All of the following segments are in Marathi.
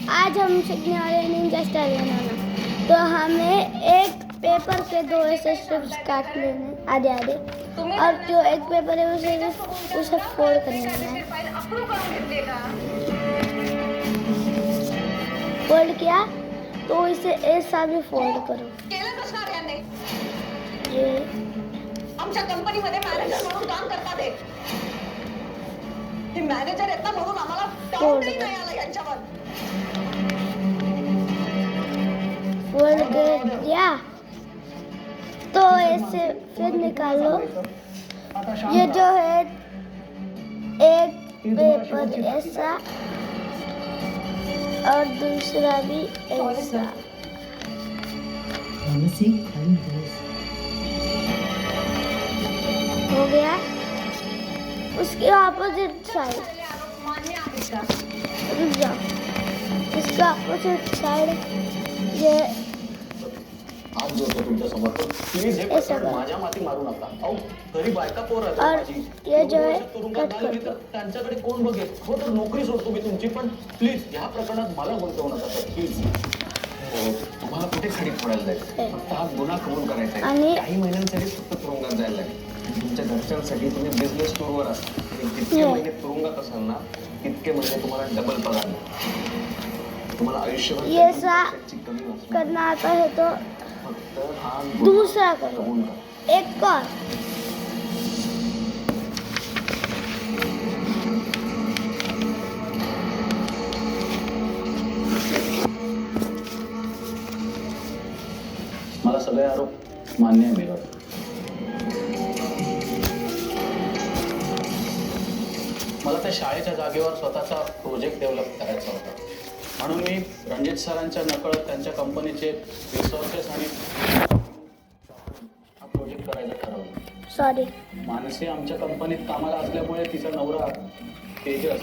आज हम सीखने वाले हैं निंजा स्टाइल बनाना। तो हमें एक पेपर के 2 ऐसे स्ट्रिप्स काट लेने आधे आधे, और जो एक पेपर है उसे फोल्ड कर लेना है। फोल्ड किया तो इसे ऐसा भी फोल्ड करो। ये आमच्या कंपनीमध्ये मॅनेजर म्हणून काम करतात हे मॅनेजर आहेत ना, म्हणून आम्हाला डाऊटही नाही आला यांच्यावर. फोल्ड कर दिया तो ऐसे फिर निकालो। ये जो है एक पेपर ऐसा और दूसरा भी ऐसा। हो गया। उसके ऑपोजिट साइड रुक जाओ, इसका ऑपोजिट साइड ये आज जो तो तुमच्या समोर प्लीज हे प्रकरण माझ्या माती मारू नका. अहो घरी बायका पोर आहेत और माझी. ये जो है तुरुंगात कट घालली कर तर त्यांच्याकडे कोण बघेल. हो तर नोकरी सोडतो मी तुमची, पण प्लीज ह्या प्रकरणात मला गुंतवू नका सर प्लीज. तुम्हाला कुठे खडी फोडायला जायचं, फक्त हा गुन्हा कबूल करायचा आहे. आणि काही महिन्यांसाठी फक्त तुरुंगात जायला लागेल. तुमच्या घरच्यांसाठी तुम्ही बिझनेस टूरवर असाल, जितके महिने तुरुंगात असाल ना तितके महिने तुम्हाला डबल पगार मिळेल. तुम्हाला आयुष्यभर ये सा कमी वाचणार. करना आता है तो फक्त हा दूसरा करो, कबूल करा. एक और। मला सगळे आरोप मान्य आहे मेघा. मला त्या शाळेच्या जागेवर स्वतःचा प्रोजेक्ट डेव्हलप करायचा होता, म्हणून मी रणजित सरांच्या नकळत त्यांच्या कंपनीचे रिसोर्सेस आणि हा प्रोजेक्ट करायचं ठरवलं. सॉरी। मानसी आमच्या कंपनीत कामाला असल्यामुळे तिचा नवरा तेजस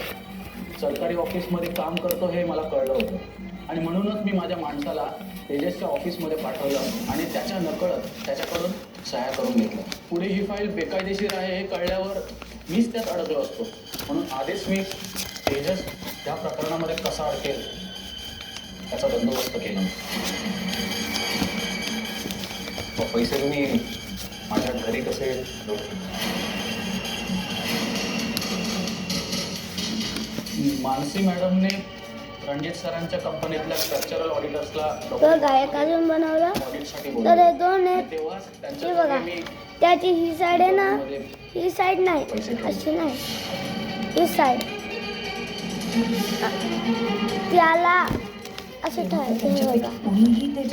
सरकारी ऑफिसमध्ये काम करतो हे मला कळलं होतं, आणि म्हणूनच मी माझ्या माणसाला तेजसच्या ऑफिसमध्ये पाठवलं आणि त्याच्या नकळत त्याच्याकडून सह्या करून घेतलं. पुढे ही फाईल बेकायदेशीर आहे हे कळल्यावर मीच त्यात अडकलो असतो, म्हणून आधीच मी तेजस त्या प्रकरणामध्ये कसा अडकेल त्याचा बंदोबस्त केला. पैसे तुम्ही माझ्या घरी कसे मानसी मॅडमने रणजित सरांच्या कंपनीतल्या स्ट्रक्चरल ऑडिटर्सला तो गायक अजून बनवलं ऑडिटसाठी तर हे दोन आहेत। तेव्हाच हे बघा, त्यांच्या त्याची ही साईड आहे ना, ही साईड नाही, अशी नाही, ही साईड त्याला असं ठेवायचं. हे बघा,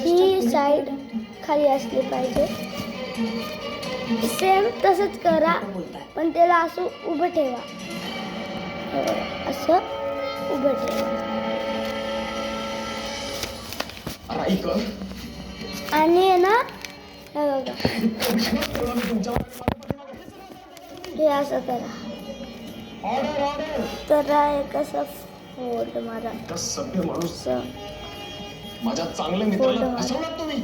ही साईड खाली असली पाहिजे. सेम तसंच करा, पण त्याला असं उभं ठेवा. हे बघा, असं उभं ठेवा. आणि आहे ना, हे बघा, हे असं करा. तर एक असं फोल्ड मारा. सभ्य माणूस असं माझ्या चांगल्या मित्राला फसवलात तुम्ही.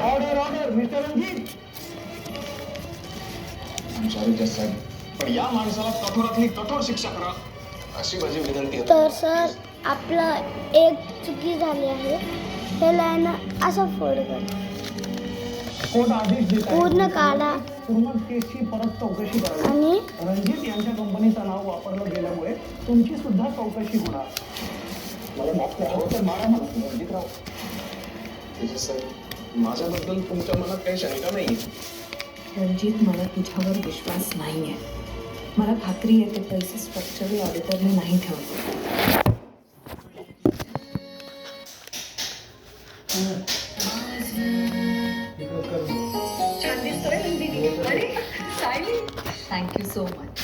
Order order mister Ranjit. Sorry जज साहेब, पण या माणसाला कठोरातली कठोर शिक्षा करा अशी माझी विनंती आहे. तर सर, आपलं एक चुकी झाली आहे. ह्याला आहे ना असं फोल्ड करा. कोर्ट आदेश देत आहे पूर्ण काढा पूर्ण केसची परत चौकशी करावी. आणि रणजित यांच्या कंपनीचं नाव वापरलं गेल्यामुळे तुमची सुद्धा चौकशी होणार. मला माफ करा तर मारा मला रणजितराव. तेजस साहेब, माझ्याबद्दल तुमच्या मनात काही शंका नाही. रणजित, मला तुझ्यावर विश्वास नाहीये. मला खात्री आहे ते पैसे स्ट्रक्चरल ऑडिटरने नाही ठेवले. छान दिसतोय नंदिनी. अरे, थँक्यू सो मच.